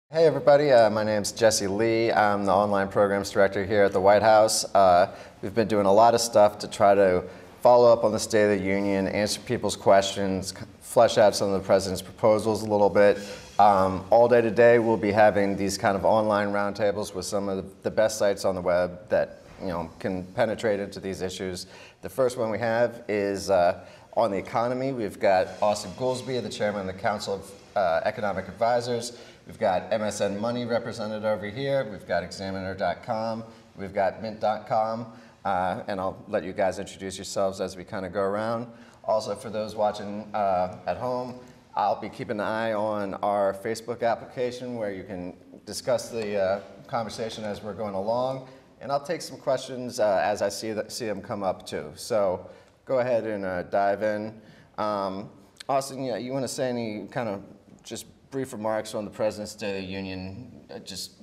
Hey everybody, my name's Jesse Lee. I'm the online programs director here at the White House. We've been doing a lot of stuff to try to follow up on the State of the Union, answer people's questions, flesh out some of the president's proposals a little bit. All day today we'll be having these kind of online roundtables with some of the best sites on the web that can penetrate into these issues. The first one we have is on the economy. We've got Austin Goolsbee, the chairman of the Council of Economic Advisors. We've got MSN Money represented over here. We've got Examiner.com. We've got Mint.com. And I'll let you guys introduce yourselves as we kind of go around. Also, for those watching at home, I'll be keeping an eye on our Facebook application where you can discuss the conversation as we're going along. And I'll take some questions as I see them come up too. So go ahead and dive in. Austin, you want to say any kind of just brief remarks on the President's State of the Union, just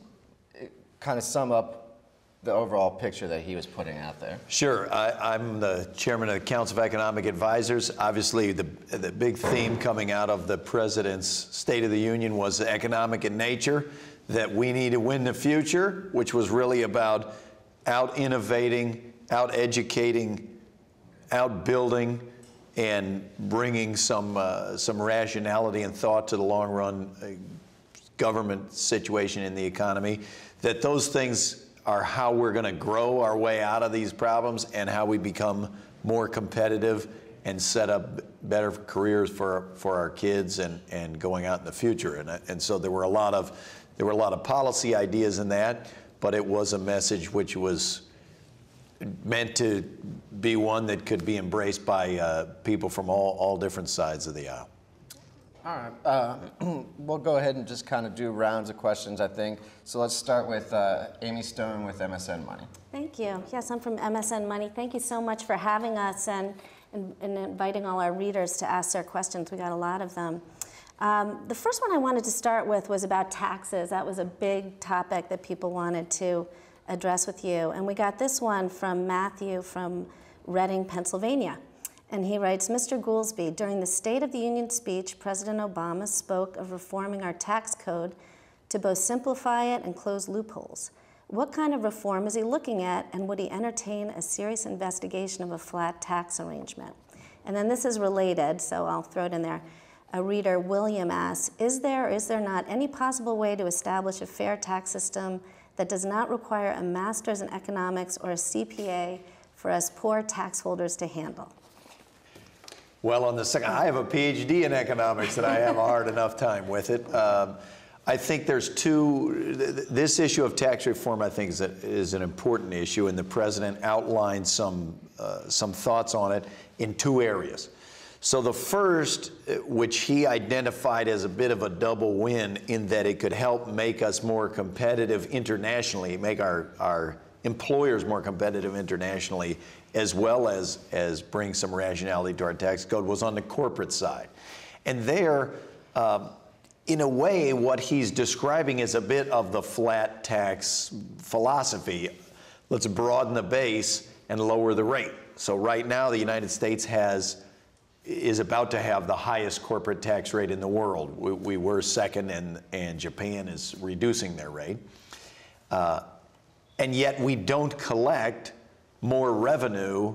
kind of sum up the overall picture that he was putting out there? Sure. I'm the chairman of the Council of Economic Advisors. Obviously, the big theme coming out of the President's State of the Union was economic in nature, that we need to win the future, which was really about out-innovating, out-educating, out-building, and bringing some rationality and thought to the long-run government situation in the economy, that those things are how we're going to grow our way out of these problems and how we become more competitive and set up better careers for our kids and going out in the future. And so there were a lot of policy ideas in that, but it was a message which was meant to be one that could be embraced by people from all different sides of the aisle. All right, we'll go ahead and just kind of do rounds of questions, I think. So let's start with Amy Stone with MSN Money. Thank you. Yes, I'm from MSN Money. Thank you so much for having us and inviting all our readers to ask their questions. We got a lot of them. The first one I wanted to start with was about taxes. That was a big topic that people wanted to address with you. And we got this one from Matthew from Reading, Pennsylvania. And he writes, Mr. Goolsbee, during the State of the Union speech, President Obama spoke of reforming our tax code to both simplify it and close loopholes. What kind of reform is he looking at, and would he entertain a serious investigation of a flat tax arrangement? And then this is related, so I'll throw it in there. A reader, William, asks, is there or is there not any possible way to establish a fair tax system that does not require a master's in economics or a CPA for us poor tax holders to handle? Well, on the second, I have a PhD in economics and I have a hard enough time with it. I think there's this issue of tax reform, I think, is an important issue, and the president outlined some thoughts on it in two areas. So the first, which he identified as a bit of a double win in that it could help make us more competitive internationally, make our employers more competitive internationally, as well as bring some rationality to our tax code, was on the corporate side. And there, in a way, what he's describing is a bit of the flat tax philosophy. Let's broaden the base and lower the rate. So right now, the United States is about to have the highest corporate tax rate in the world. We were second, and Japan is reducing their rate. And yet we don't collect more revenue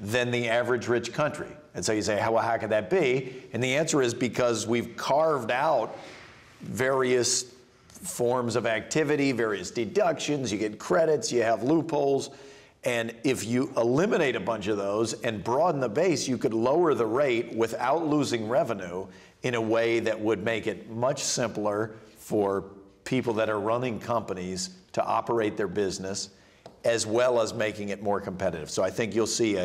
than the average rich country. And so you say, how could that be? And the answer is because we've carved out various forms of activity, various deductions, you get credits, you have loopholes. And if you eliminate a bunch of those and broaden the base, you could lower the rate without losing revenue in a way that would make it much simpler for people that are running companies to operate their business, as well as making it more competitive. So I think you'll see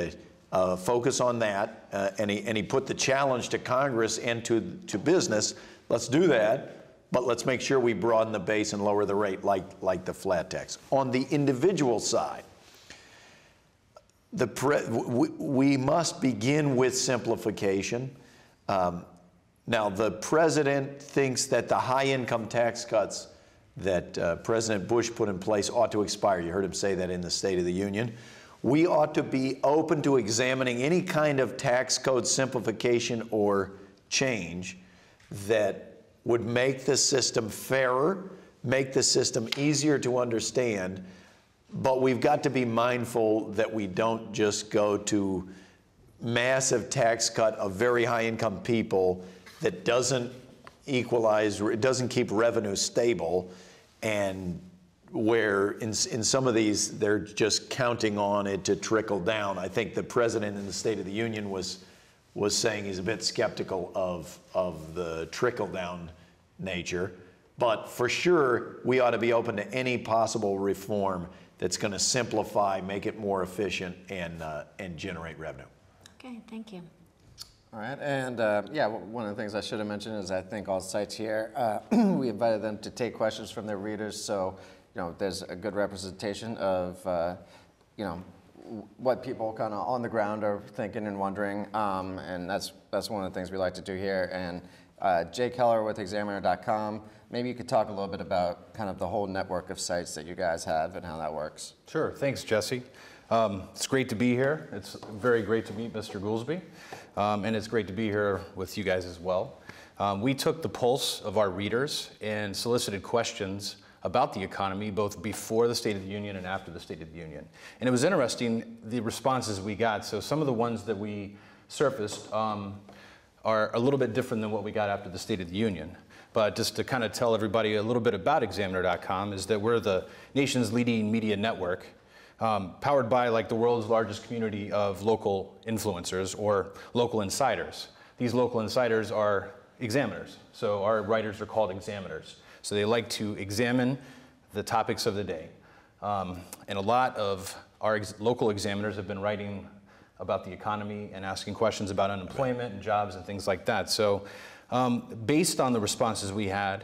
a focus on that. And he put the challenge to Congress and to business. Let's do that, but let's make sure we broaden the base and lower the rate like the flat tax. On the individual side, we must begin with simplification. Now, the president thinks that the high-income tax cuts that President Bush put in place ought to expire. You heard him say that in the State of the Union. We ought to be open to examining any kind of tax code simplification or change that would make the system fairer, make the system easier to understand, but we've got to be mindful that we don't just go to massive tax cut of very high income people that doesn't equalize, it doesn't keep revenue stable, and where in some of these they're just counting on it to trickle down. I think the president in the State of the Union was saying he's a bit skeptical of the trickle down nature, but for sure we ought to be open to any possible reform that's going to simplify, make it more efficient, and generate revenue. Okay, thank you. All right, and yeah, one of the things I should have mentioned is I think all sites here, we invited them to take questions from their readers, so there's a good representation of what people kind of on the ground are thinking and wondering, and that's one of the things we like to do here. And Jay Keller with Examiner.com, maybe you could talk a little bit about kind of the whole network of sites that you guys have and how that works. Sure, thanks, Jesse. It's great to be here. It's very great to meet Mr. Goolsbee, and it's great to be here with you guys as well. We took the pulse of our readers and solicited questions about the economy, both before the State of the Union and after the State of the Union. And it was interesting, the responses we got. So some of the ones that we surfaced are a little bit different than what we got after the State of the Union. But just to kind of tell everybody a little bit about Examiner.com is that we're the nation's leading media network, powered by like the world's largest community of local influencers or local insiders. These local insiders are examiners. So our writers are called examiners. So they like to examine the topics of the day. And a lot of our local examiners have been writing about the economy and asking questions about unemployment and jobs and things like that. So based on the responses we had,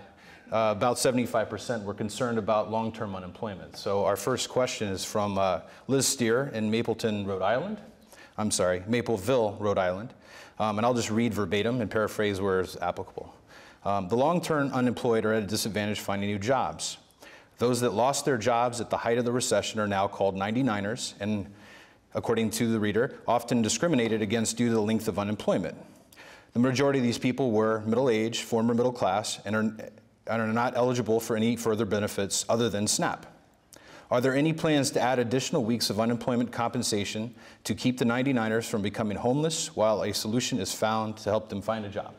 about 75% were concerned about long-term unemployment. So our first question is from Liz Steer in Mapleville, Rhode Island. And I'll just read verbatim and paraphrase where it's applicable. The long-term unemployed are at a disadvantage finding new jobs. Those that lost their jobs at the height of the recession are now called 99ers, and according to the reader, often discriminated against due to the length of unemployment. The majority of these people were middle-aged, former middle class, and are not eligible for any further benefits other than SNAP. Are there any plans to add additional weeks of unemployment compensation to keep the 99ers from becoming homeless while a solution is found to help them find a job?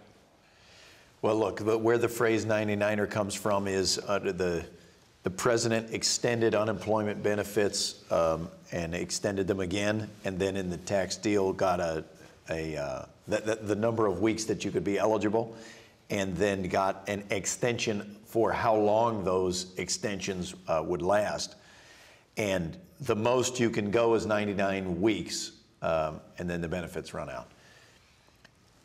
Well, look, where the phrase 99er comes from is the president extended unemployment benefits and extended them again, and then in the tax deal got the number of weeks that you could be eligible, and then got an extension for how long those extensions would last. And the most you can go is 99 weeks, and then the benefits run out.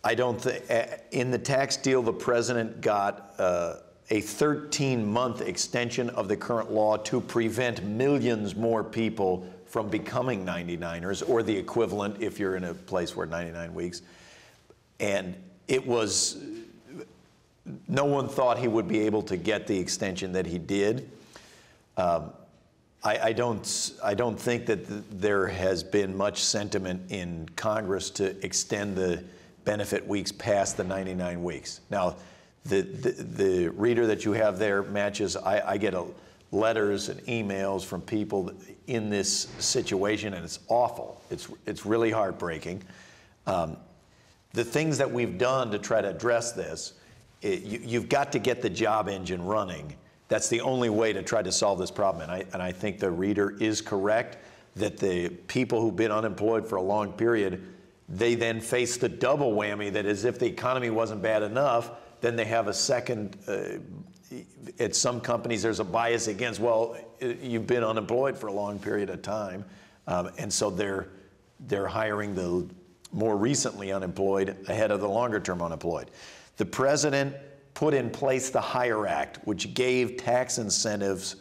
I don't think, in the tax deal, the president got a 13-month extension of the current law to prevent millions more people from becoming 99ers, or the equivalent if you're in a place where 99 weeks. And it was, no one thought he would be able to get the extension that he did. I don't think that there has been much sentiment in Congress to extend the benefit weeks past the 99 weeks. Now, the reader that you have there matches, I get letters and emails from people in this situation, and it's awful. It's really heartbreaking. The things that we've done to try to address this, you've got to get the job engine running. That's the only way to try to solve this problem. And I think the reader is correct that the people who've been unemployed for a long period, they then face the double whammy that as if the economy wasn't bad enough, then they have a second, at some companies there's a bias against, well, you've been unemployed for a long period of time. And so they're hiring the more recently unemployed ahead of the longer term unemployed. The president put in place the HIRE Act, which gave tax incentives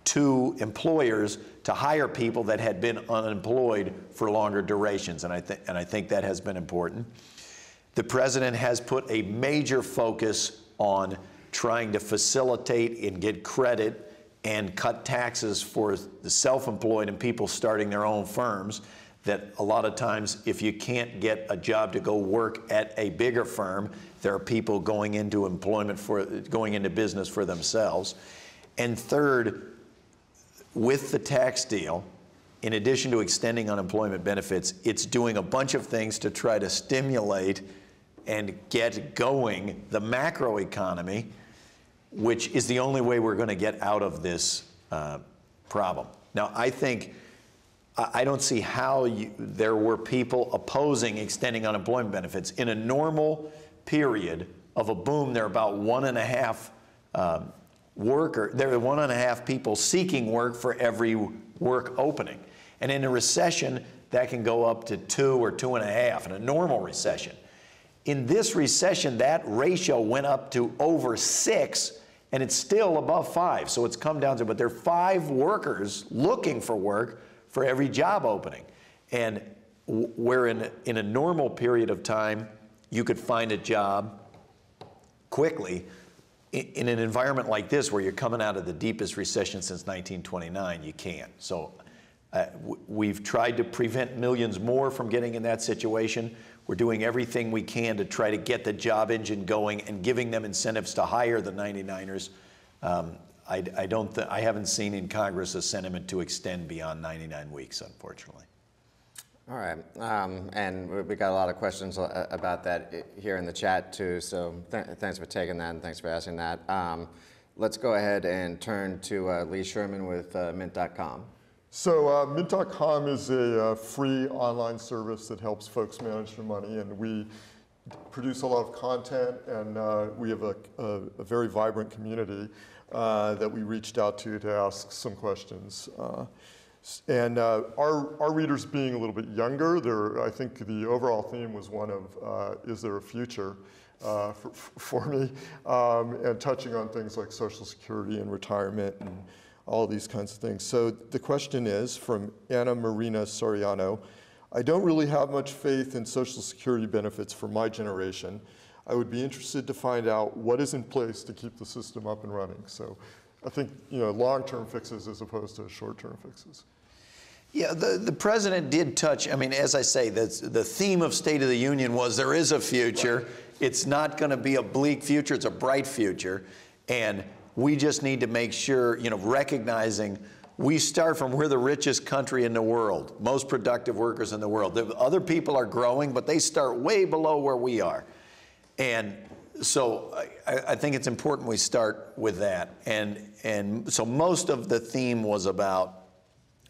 to employers to hire people that had been unemployed for longer durations, and I think that has been important. The president has put a major focus on trying to facilitate and get credit and cut taxes for the self-employed and people starting their own firms. that a lot of times if you can't get a job to go work at a bigger firm, there are people going into business for themselves. And third, with the tax deal, in addition to extending unemployment benefits, it's doing a bunch of things to try to stimulate and get going the macroeconomy, which is the only way we're going to get out of this problem. Now, I don't see how there were people opposing extending unemployment benefits. In a normal period of a boom, there are about 1.5 there are 1.5 people seeking work for every work opening. And in a recession, that can go up to 2 or 2.5 in a normal recession. In this recession, that ratio went up to over 6, and it's still above 5. So it's come down to, but there are 5 workers looking for work for every job opening. And where in a normal period of time, you could find a job quickly, in an environment like this where you're coming out of the deepest recession since 1929, you can't. So we've tried to prevent millions more from getting in that situation. We're doing everything we can to try to get the job engine going and giving them incentives to hire the 99ers. I haven't seen in Congress a sentiment to extend beyond 99 weeks, unfortunately. All right, and we got a lot of questions about that here in the chat too, so thanks for taking that and thanks for asking that. Let's go ahead and turn to Lee Sherman with Mint.com. So Mint.com is a free online service that helps folks manage their money, and we produce a lot of content, and we have a very vibrant community that we reached out to ask some questions. And our readers being a little bit younger, I think the overall theme was one of, is there a future for me? And touching on things like Social Security and retirement and all these kinds of things. So the question is from Anna Marina Soriano, I don't really have much faith in Social Security benefits for my generation. I would be interested to find out what is in place to keep the system up and running. So I think, long-term fixes as opposed to short-term fixes. Yeah, the president did touch, I mean, as I say, the theme of State of the Union was there is a future. It's not going to be a bleak future. It's a bright future. And we just need to make sure, recognizing we start from we're the richest country in the world, most productive workers in the world. The other people are growing, but they start way below where we are. And so I think it's important we start with that. And so most of the theme was about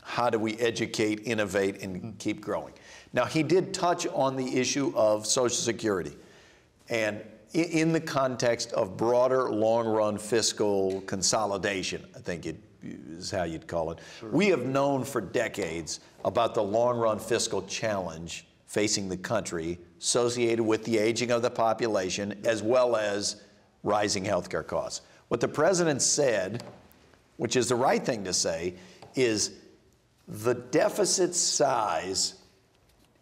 how do we educate, innovate, and keep growing. Now, he did touch on the issue of Social Security. And in the context of broader, long-run fiscal consolidation, I think it is how you'd call it. Sure. We have known for decades about the long-run fiscal challenge facing the country associated with the aging of the population as well as rising healthcare costs. What the president said, which is the right thing to say, is the deficit size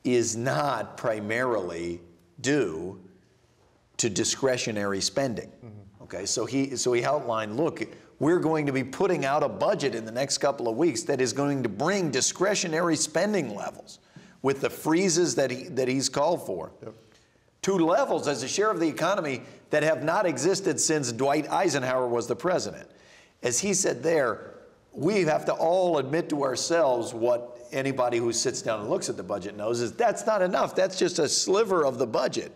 is not primarily due to discretionary spending. Mm-hmm. Okay, so he outlined, look, we're going to be putting out a budget in the next couple of weeks that is going to bring discretionary spending levels with the freezes that he's called for. Yep. To levels as a share of the economy that have not existed since Dwight Eisenhower was the president. As he said there, we have to all admit to ourselves what anybody who sits down and looks at the budget knows is that's not enough. That's just a sliver of the budget.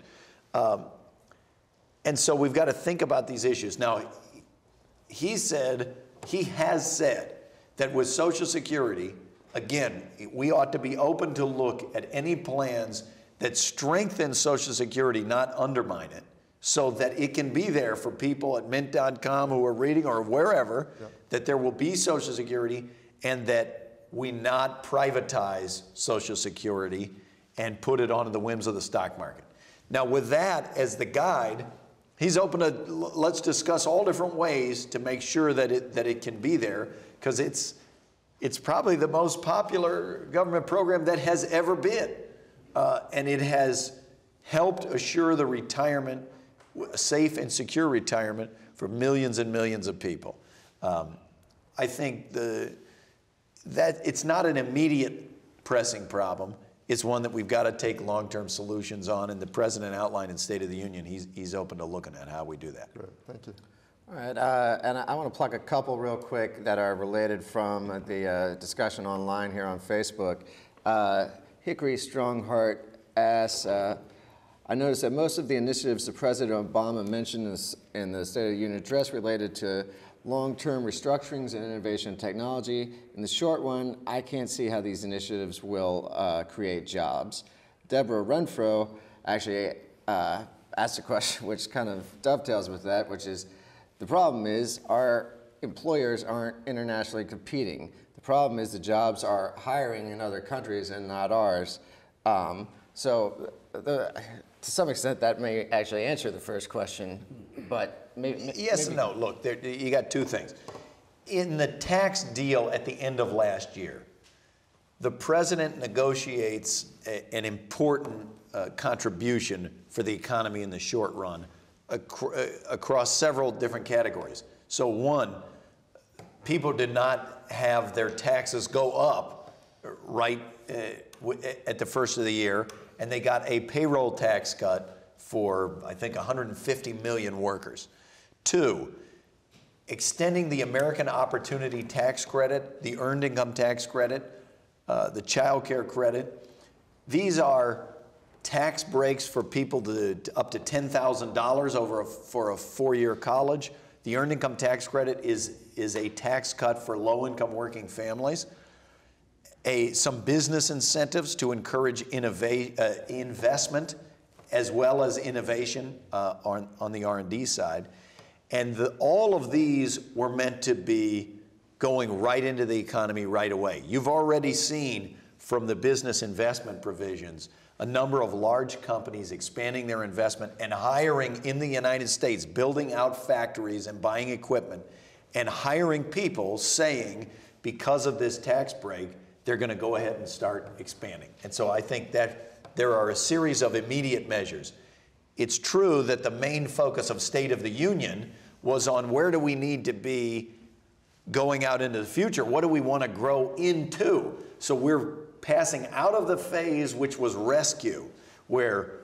And so we've got to think about these issues. Now, he has said that with Social Security, again, we ought to be open to look at any plans that strengthen Social Security, not undermine it, so that it can be there for people at Mint.com who are reading or wherever, that there will be Social Security and that we not privatize Social Security and put it onto the whims of the stock market. Now, with that as the guide, he's open to, let's discuss all different ways to make sure that it can be there, because it's probably the most popular government program that has ever been. And it has helped assure the retirement, safe and secure retirement for millions and millions of people. I think that it's not an immediate pressing problem. It's one that we've got to take long-term solutions on, and the President outlined in State of the Union, he's open to looking at how we do that. Great, thank you. All right, and I want to plug a couple real quick that are related from the discussion online here on Facebook. Hickory Strongheart asks, I noticed that most of the initiatives that President Obama mentioned in the State of the Union address related to long-term restructurings and innovation technology. In the short run, I can't see how these initiatives will create jobs. Deborah Renfro actually asked a question which kind of dovetails with that, which is, the problem is our employers aren't internationally competing. The problem is the jobs are hiring in other countries and not ours. To some extent, that may actually answer the first question, but maybe... Yes and no. Look, you got two things. In the tax deal at the end of last year, the president negotiates an important contribution for the economy in the short run across several different categories. So one, people did not have their taxes go up right at the first of the year, and they got a payroll tax cut for, I think, 150 million workers. Two, extending the American Opportunity Tax Credit, the Earned Income Tax Credit, the Child Care Credit. These are tax breaks for people up to $10,000 for a four-year college. The Earned Income Tax Credit is a tax cut for low-income working families. Some business incentives to encourage investment as well as innovation on the R&D side. And all of these were meant to be going right into the economy right away. You've already seen from the business investment provisions a number of large companies expanding their investment and hiring in the United States, building out factories and buying equipment, and hiring people saying, because of this tax break, they're going to go ahead and start expanding. And so I think that there are a series of immediate measures. It's true that the main focus of State of the Union was on where do we need to be going out into the future? What do we want to grow into? So we're passing out of the phase which was rescue, where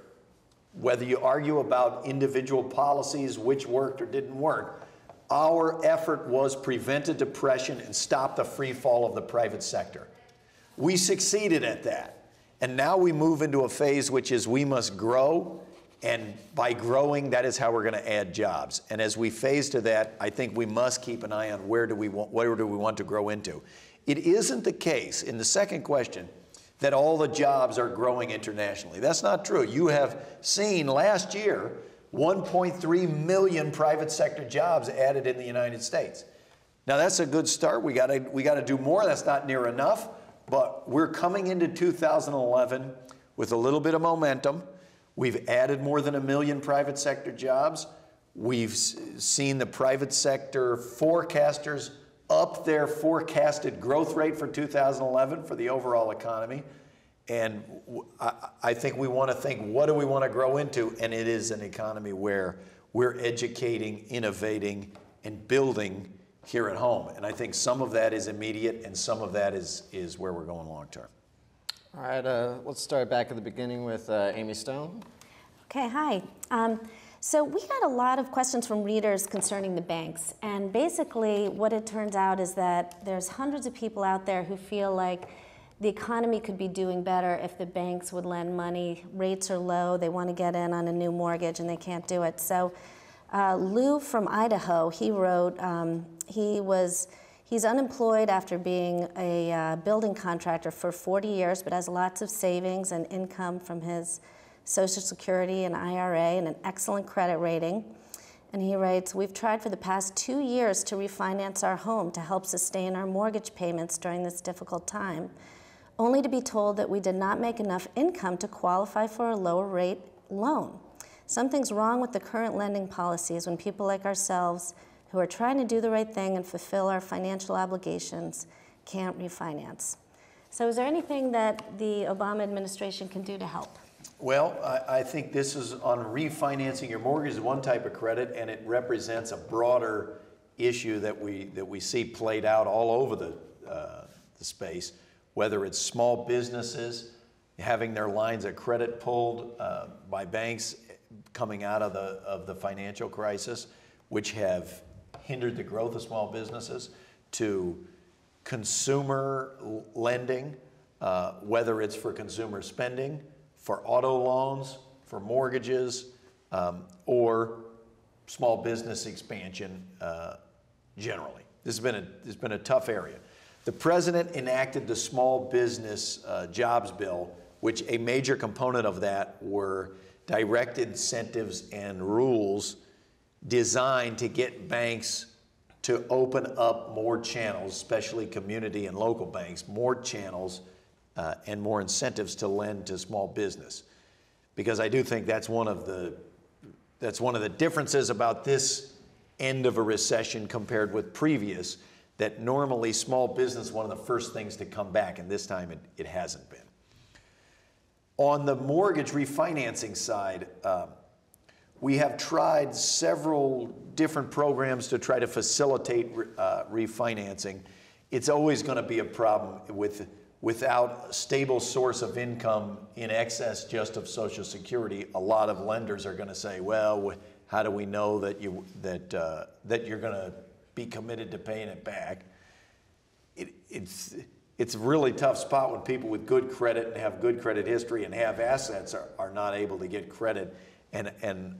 whether you argue about individual policies, which worked or didn't work, our effort was prevent a depression and stop the free fall of the private sector. We succeeded at that. And now we move into a phase which is we must grow, and by growing, that is how we're going to add jobs. And as we phase to that, I think we must keep an eye on where do we want to grow into. It isn't the case, in the second question, that all the jobs are growing internationally. That's not true. You have seen last year 1.3 million private sector jobs added in the United States. Now that's a good start. We got to do more. That's not near enough. But we're coming into 2011 with a little bit of momentum. We've added more than 1 million private sector jobs. We've seen the private sector forecasters up their forecasted growth rate for 2011 for the overall economy. And I think we want to think, what do we want to grow into? And it is an economy where we're educating, innovating, and building here at home. And I think some of that is immediate and some of that is where we're going long term. All right, let's start back at the beginning with Amy Stone. Okay, hi. So we got a lot of questions from readers concerning the banks. And basically what it turns out is that there's hundreds of people out there who feel like the economy could be doing better if the banks would lend money. Rates are low, they want to get in on a new mortgage and they can't do it. So Lou from Idaho, he wrote, he's unemployed after being a building contractor for 40 years, but has lots of savings and income from his Social Security and IRA and an excellent credit rating. And he writes, we've tried for the past 2 years to refinance our home to help sustain our mortgage payments during this difficult time, only to be told that we did not make enough income to qualify for a lower rate loan. Something's wrong with the current lending policies when people like ourselves who are trying to do the right thing and fulfill our financial obligations can't refinance. So is there anything that the Obama administration can do to help? Well, I think this is on refinancing your mortgage is one type of credit, and it represents a broader issue that we see played out all over the space, whether it's small businesses having their lines of credit pulled by banks coming out of the financial crisis, which have hindered the growth of small businesses, to consumer lending, whether it's for consumer spending, for auto loans, for mortgages, or small business expansion generally. This has been a tough area. The president enacted the small business jobs bill, which a major component of that were direct incentives and rules designed to get banks to open up more channels, especially community and local banks, more channels and more incentives to lend to small business. Because I do think that's one of the differences about this end of a recession compared with previous, that normally small business is one of the first things to come back, and this time it hasn't been. On the mortgage refinancing side, we have tried several different programs to try to facilitate refinancing. It's always going to be a problem without a stable source of income in excess just of Social Security. A lot of lenders are going to say, well, how do we know that you're going to be committed to paying it back? It's a really tough spot when people with good credit and have good credit history and have assets are not able to get credit. And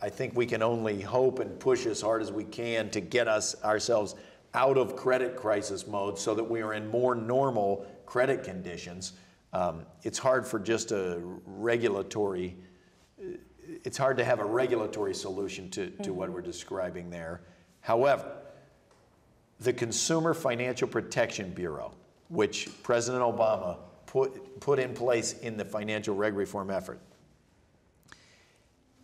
I think we can only hope and push as hard as we can to get ourselves out of credit crisis mode so that we are in more normal credit conditions. It's hard for just it's hard to have a regulatory solution to what we're describing there. However, the Consumer Financial Protection Bureau, which President Obama put in place in the financial reg reform effort,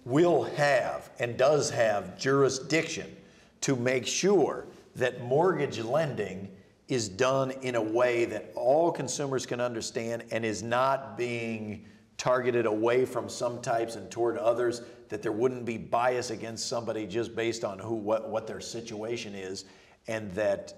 will have and does have jurisdiction to make sure that mortgage lending is done in a way that all consumers can understand and is not being targeted away from some types and toward others, that there wouldn't be bias against somebody just based on what their situation is, and that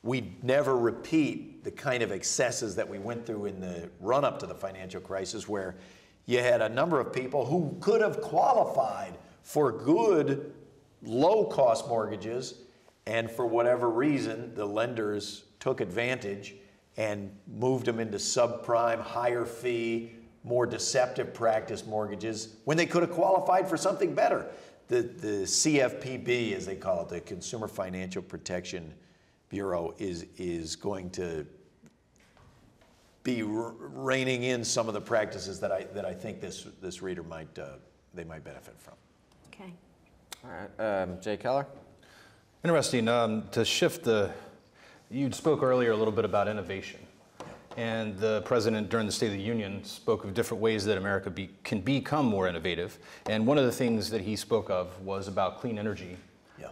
we never repeat the kind of excesses that we went through in the run-up to the financial crisis, where you had a number of people who could have qualified for good, low-cost mortgages, and for whatever reason, the lenders took advantage and moved them into subprime, higher fee, more deceptive practice mortgages when they could have qualified for something better. The CFPB, as they call it, the Consumer Financial Protection Bureau, is going to be reining in some of the practices that I think this reader might benefit from. Okay. All right, Jay Keller. Interesting. To shift you spoke earlier a little bit about innovation. And the president during the State of the Union spoke of different ways that America can become more innovative. And one of the things that he spoke of was about clean energy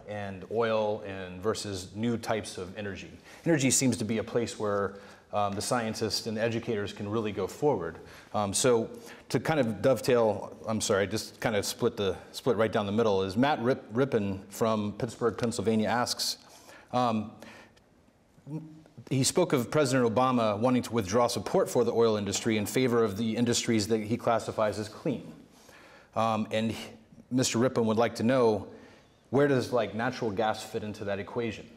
and oil versus new types of energy. Energy seems to be a place where the scientists and the educators can really go forward. So to kind of dovetail, just kind of split right down the middle, is Matt Rippin from Pittsburgh, Pennsylvania asks, he spoke of President Obama wanting to withdraw support for the oil industry in favor of the industries that he classifies as clean. And Mr. Rippin would like to know, where does natural gas fit into that equation?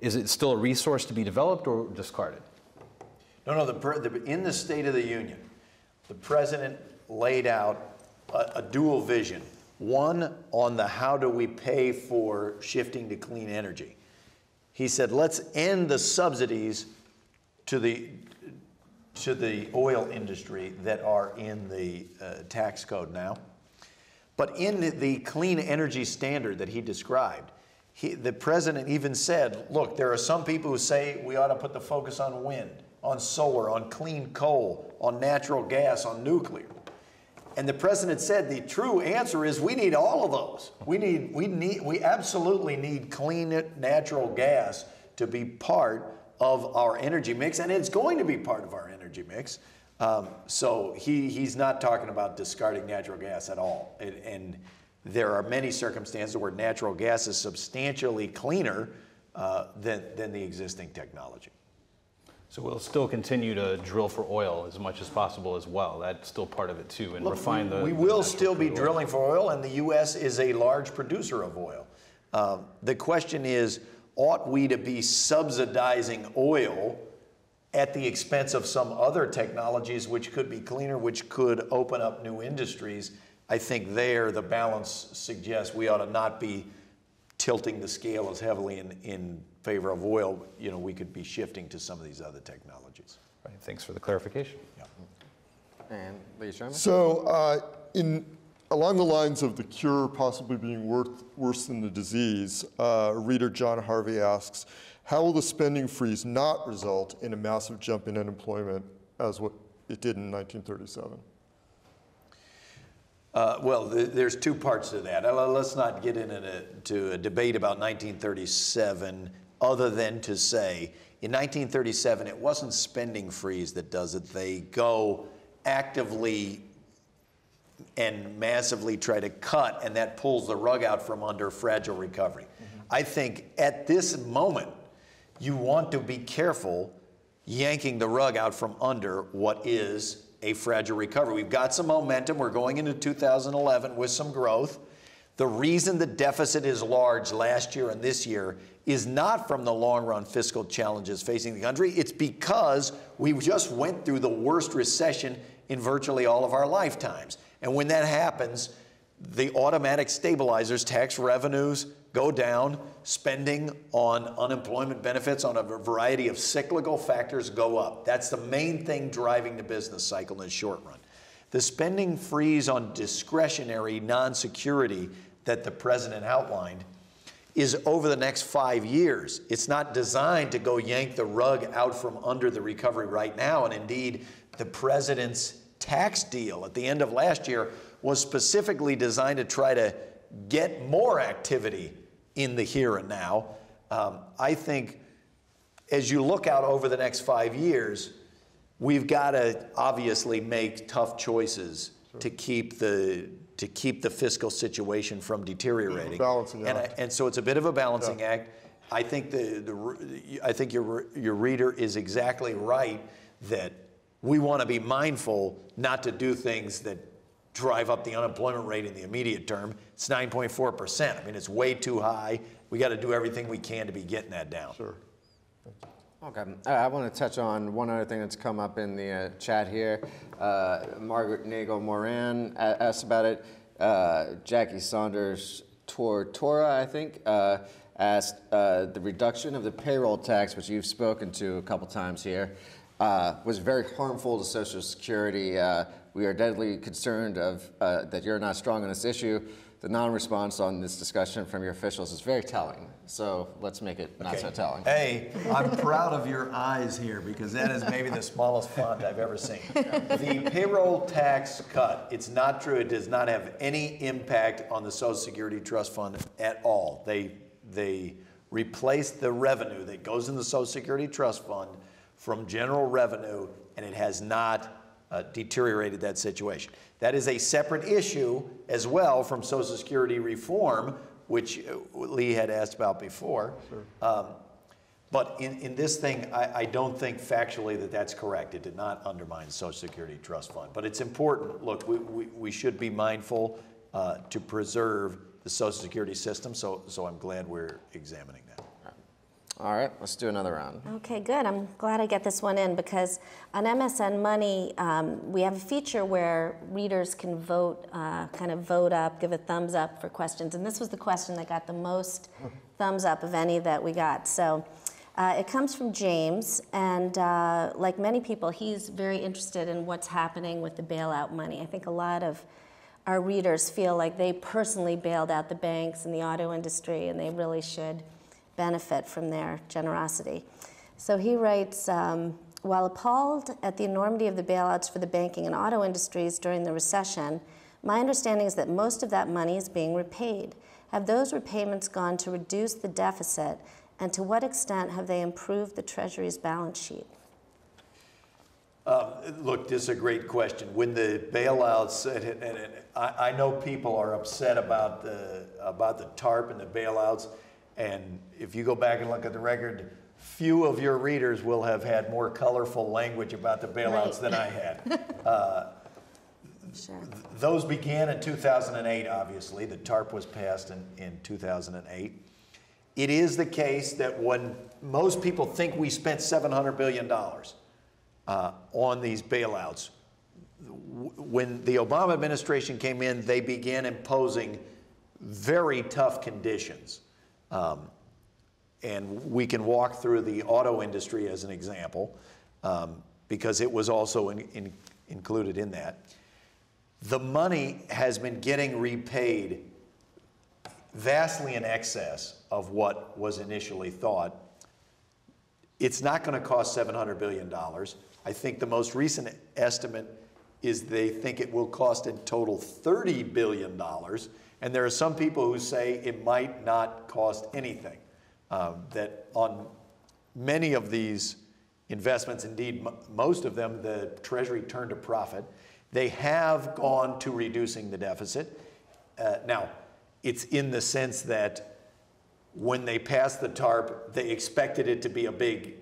Is it still a resource to be developed or discarded? No, in the State of the Union, the president laid out a dual vision. One on the how do we pay for shifting to clean energy. He said, let's end the subsidies to the oil industry that are in the tax code now. But in the clean energy standard that he described, the president even said, look, there are some people who say we ought to put the focus on wind, on solar, on clean coal, on natural gas, on nuclear. And the president said the true answer is we need all of those. We absolutely need clean natural gas to be part of our energy mix, and it's going to be part of our energy mix. So he's not talking about discarding natural gas at all. And there are many circumstances where natural gas is substantially cleaner than the existing technology. So we'll still continue to drill for oil as much as possible as well. That's still part of it too, and refine the. We will still be drilling for oil, and the U.S. is a large producer of oil. The question is, ought we to be subsidizing oil at the expense of some other technologies which could be cleaner, which could open up new industries? I think there the balance suggests we ought to not be tilting the scale as heavily in favor of oil. You know, we could be shifting to some of these other technologies. Right, thanks for the clarification. Yeah. And Lee Sherman? So along the lines of the cure possibly being worse than the disease, reader John Harvey asks, how will the spending freeze not result in a massive jump in unemployment as what it did in 1937? Well, there's two parts to that. Let's not get into a debate about 1937 other than to say in 1937 it wasn't spending freeze that does it. They go actively and massively try to cut, and that pulls the rug out from under fragile recovery. I think at this moment you want to be careful yanking the rug out from under what is a fragile recovery. We've got some momentum. We're going into 2011 with some growth. The reason the deficit is large last year and this year is not from the long-run fiscal challenges facing the country. It's because we just went through the worst recession in virtually all of our lifetimes. And when that happens, the automatic stabilizers, tax revenues go down, spending on unemployment benefits, on a variety of cyclical factors go up. That's the main thing driving the business cycle in the short run. The spending freeze on discretionary non-security that the president outlined is over the next 5 years. It's not designed to go yank the rug out from under the recovery right now. And indeed, the president's tax deal at the end of last year was specifically designed to try to get more activity in the here and now. I think as you look out over the next 5 years, we've got to obviously make tough choices to keep the fiscal situation from deteriorating. Balancing act. And so it's a bit of a balancing act. I think I think your reader is exactly right that we want to be mindful not to do things that drive up the unemployment rate in the immediate term. It's 9.4%. I mean, it's way too high. We got to do everything we can to be getting that down. Sure. Okay, I want to touch on one other thing that's come up in the chat here. Margaret Nagel Moran asked about it. Jackie Saunders Tortora, I think, asked the reduction of the payroll tax, which you've spoken to a couple times here, was very harmful to Social Security. We are deadly concerned that you're not strong on this issue. The non-response on this discussion from your officials is very telling. So let's make it not so telling. Hey, I'm proud of your eyes here because that is maybe the smallest font I've ever seen. The payroll tax cut, it's not true. It does not have any impact on the Social Security Trust Fund at all. They replace the revenue that goes in the Social Security Trust Fund from general revenue, and it has not deteriorated that situation. That is a separate issue as well from Social Security reform, which Lee had asked about before. Sure. But in this thing, I don't think factually that that's correct. It did not undermine the Social Security Trust Fund. But it's important. Look, we should be mindful to preserve the Social Security system, so I'm glad we're examining that. All right, let's do another round. Okay, good. I'm glad I get this one in because on MSN Money, we have a feature where readers can vote, kind of vote up, give a thumbs up for questions. And this was the question that got the most thumbs up of any that we got. So it comes from James, and like many people, he's very interested in what's happening with the bailout money. I think a lot of our readers feel like they personally bailed out the banks and the auto industry, and they really should benefit from their generosity. So he writes, while appalled at the enormity of the bailouts for the banking and auto industries during the recession, my understanding is that most of that money is being repaid. Have those repayments gone to reduce the deficit, and to what extent have they improved the Treasury's balance sheet? Look, this is a great question. When the bailouts, and I know people are upset about the TARP and the bailouts. And if you go back and look at the record, few of your readers will have had more colorful language about the bailouts Right. than I had. Sure. Those began in 2008, obviously. The TARP was passed in 2008. It is the case that when most people think we spent $700 billion on these bailouts, when the Obama administration came in, they began imposing very tough conditions. And we can walk through the auto industry as an example, because it was also included in that. The money has been getting repaid vastly in excess of what was initially thought. It's not going to cost $700 billion. I think the most recent estimate is they think it will cost in total $30 billion. And there are some people who say it might not cost anything. That on many of these investments, indeed most of them, the Treasury turned a profit. They have gone to reducing the deficit. Now, it's in the sense that when they passed the TARP, they expected it to be a big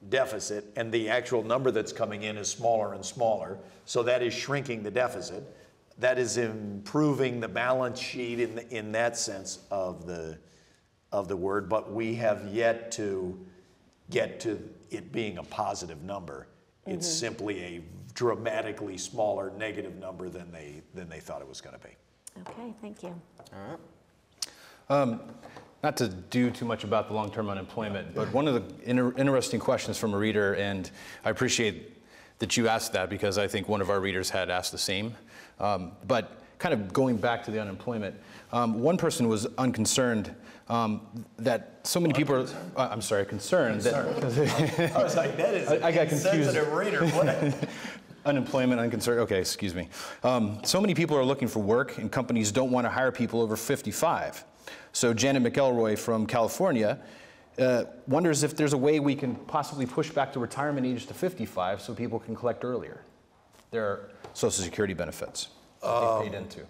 deficit, and the actual number that's coming in is smaller and smaller. So that is shrinking the deficit. That is improving the balance sheet in that sense of the word, but we have yet to get to it being a positive number. It's simply a dramatically smaller negative number than they thought it was going to be. Okay, thank you. Not to do too much about the long-term unemployment, but one of the interesting questions from a reader, and I appreciate that you asked that because I think one of our readers had asked the same. But kind of going back to the unemployment, one person was unconcerned that so many people are, I'm sorry, concerned that. I was like, that is I got confused. insensitive reader. What? Unemployment, unconcerned, okay, excuse me. So many people are looking for work and companies don't want to hire people over 55. So Janet McElroy from California wonders if there's a way we can possibly push back the retirement age to 55 so people can collect earlier their Social Security benefits that they paid into.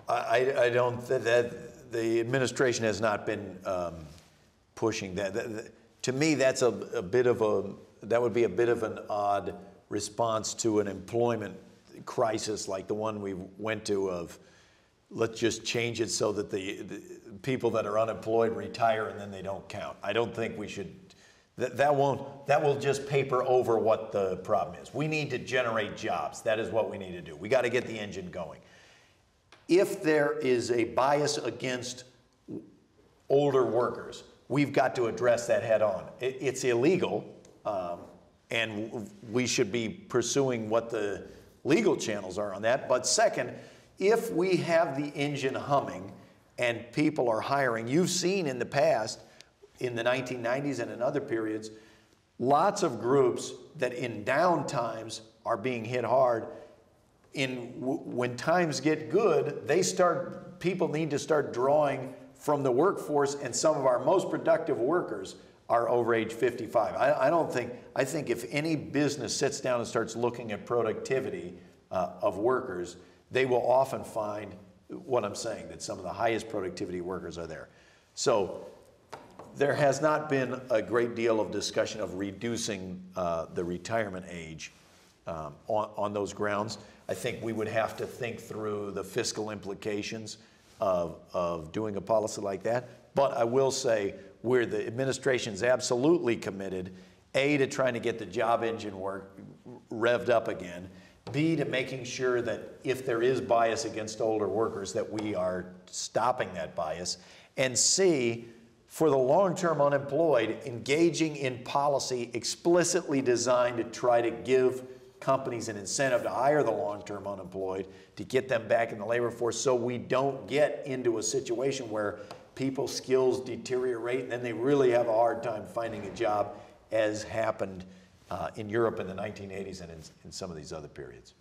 I don't, that the administration has not been pushing that. To me, that's a bit of that would be a bit of an odd response to an employment crisis like the one we went to of let's just change it so that the people that are unemployed retire and then they don't count. I don't think we should, that will just paper over what the problem is. We need to generate jobs. That is what we need to do. We got to get the engine going. If there is a bias against older workers, we've got to address that head on. It's illegal, and we should be pursuing what the legal channels are on that. But second, if we have the engine humming and people are hiring, you've seen in the past, in the 1990s and in other periods, lots of groups that in down times are being hit hard. When times get good, people need to start drawing from the workforce, and some of our most productive workers are over age 55. I think if any business sits down and starts looking at productivity of workers, they will often find what I'm saying, that some of the highest productivity workers are there. So there has not been a great deal of discussion of reducing the retirement age on those grounds. I think we would have to think through the fiscal implications of doing a policy like that. But I will say where the administration's absolutely committed, A, to trying to get the job engine revved up again, B, to making sure that if there is bias against older workers, that we are stopping that bias, and C, for the long-term unemployed, engaging in policy explicitly designed to try to give companies an incentive to hire the long-term unemployed, to get them back in the labor force so we don't get into a situation where people's skills deteriorate and then they really have a hard time finding a job, as happened in Europe in the 1980s and in some of these other periods.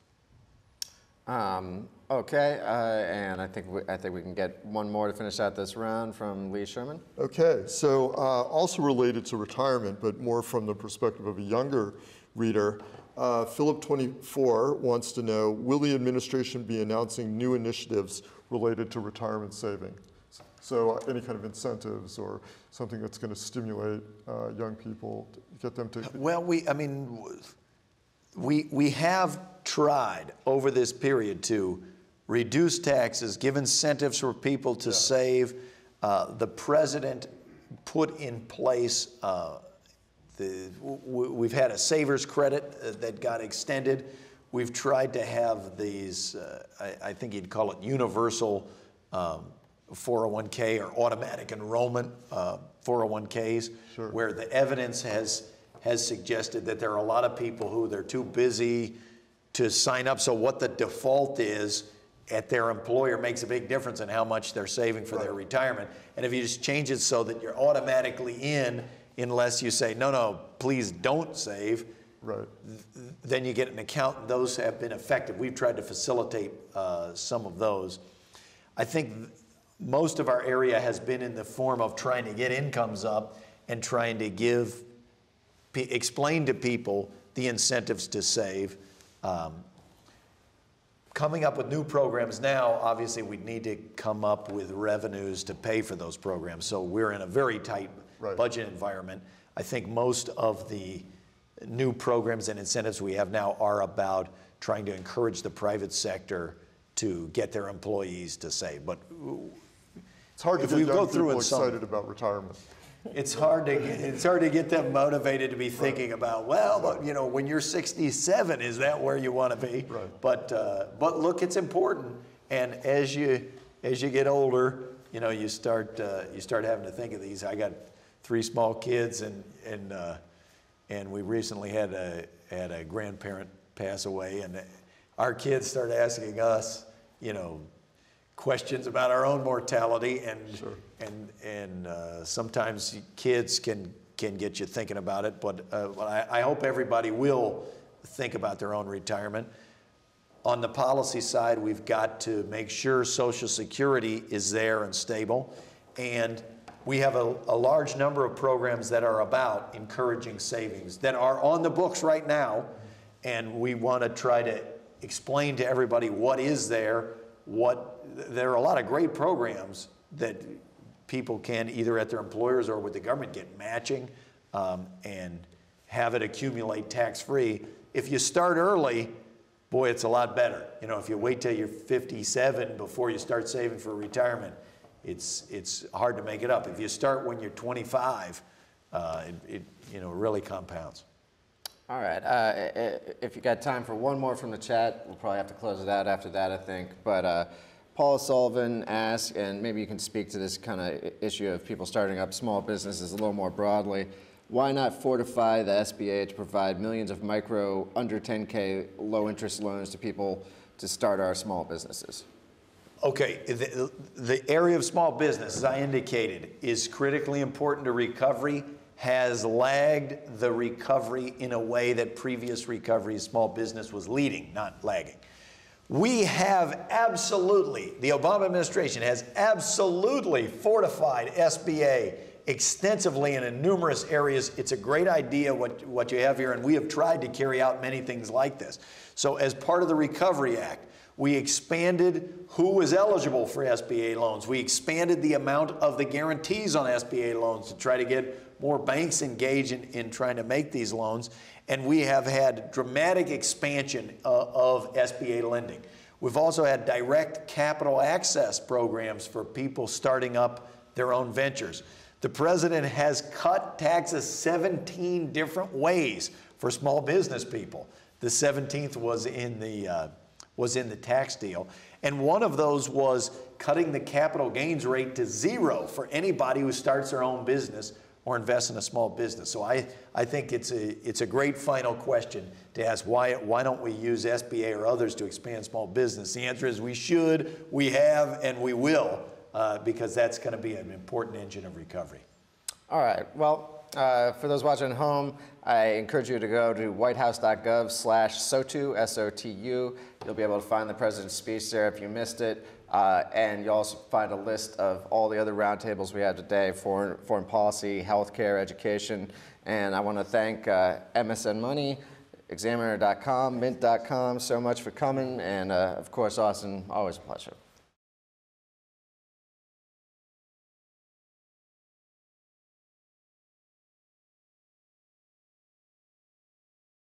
Okay, and I think we can get one more to finish out this round from Lee Sherman. Okay, so also related to retirement, but more from the perspective of a younger reader, Philip 24 wants to know, will the administration be announcing new initiatives related to retirement saving? So any kind of incentives or something that's going to stimulate young people, get them to. Well, we have tried over this period to reduce taxes, give incentives for people to save. The president put in place, we've had a saver's credit that got extended. We've tried to have these, I think you'd call it universal 401k or automatic enrollment 401ks, Sure. where the evidence has suggested that there are a lot of people who they're too busy to sign up. So what the default is at their employer makes a big difference in how much they're saving for their retirement. And if you just change it so that you're automatically in, unless you say, no, please don't save, Right. then you get an account, and those have been effective. We've tried to facilitate some of those. I think most of our area has been in the form of trying to get incomes up and trying to explain to people the incentives to save. Coming up with new programs now, obviously we need to come up with revenues to pay for those programs. So we're in a very tight budget environment. I think most of the new programs and incentives we have now are about trying to encourage the private sector to get their employees to save. But It's hard to if get we go young through people it some- excited about retirement. it's hard to get them motivated to be thinking about, well, but when you're 67, is that where you want to be? Right. But look, it's important. And as you get older, you start having to think of these. I got 3 small kids, and we recently had a grandparent pass away, and our kids start asking us, questions about our own mortality, and sometimes kids can get you thinking about it. But I hope everybody will think about their own retirement. On the policy side, we've got to make sure Social Security is there and stable, and we have a large number of programs that are about encouraging savings that are on the books right now, and we want to try to explain to everybody what is there. There are a lot of great programs that people can, either at their employers or with the government, get matching and have it accumulate tax-free. If you start early, boy, it's a lot better. If you wait till you're 57 before you start saving for retirement, it's hard to make it up. If you start when you're 25, it really compounds. All right. If you got time for one more from the chat, we'll probably have to close it out after that, I think. But Paula Sullivan asked, and maybe you can speak to this kind of issue of people starting up small businesses a little more broadly. Why not fortify the SBA to provide millions of micro, under 10K, low-interest loans to people to start our small businesses? Okay, the area of small business, as I indicated, is critically important to recovery, has lagged the recovery in a way that previous recovery small business was leading, not lagging. We have absolutely, the Obama administration has absolutely fortified SBA extensively and in numerous areas. It's a great idea what you have here, and we have tried to carry out many things like this. So as part of the Recovery Act, we expanded who was eligible for SBA loans. We expanded the amount of the guarantees on SBA loans to try to get more banks engaged in trying to make these loans. And we have had dramatic expansion of SBA lending. We've also had direct capital access programs for people starting up their own ventures. The president has cut taxes 17 different ways for small business people. The 17th was in the tax deal. And one of those was cutting the capital gains rate to 0 for anybody who starts their own business or invests in a small business. So I think it's a great final question to ask, why don't we use SBA or others to expand small business? The answer is we should, we have, and we will, because that's going to be an important engine of recovery. All right. Well, for those watching at home, I encourage you to go to whitehouse.gov/SOTU, S-O-T-U. You'll be able to find the president's speech there if you missed it. And you'll also find a list of all the other roundtables we had today: foreign policy, healthcare, education. And I want to thank MSN Money, Examiner.com, Mint.com so much for coming. And of course, Austin, always a pleasure.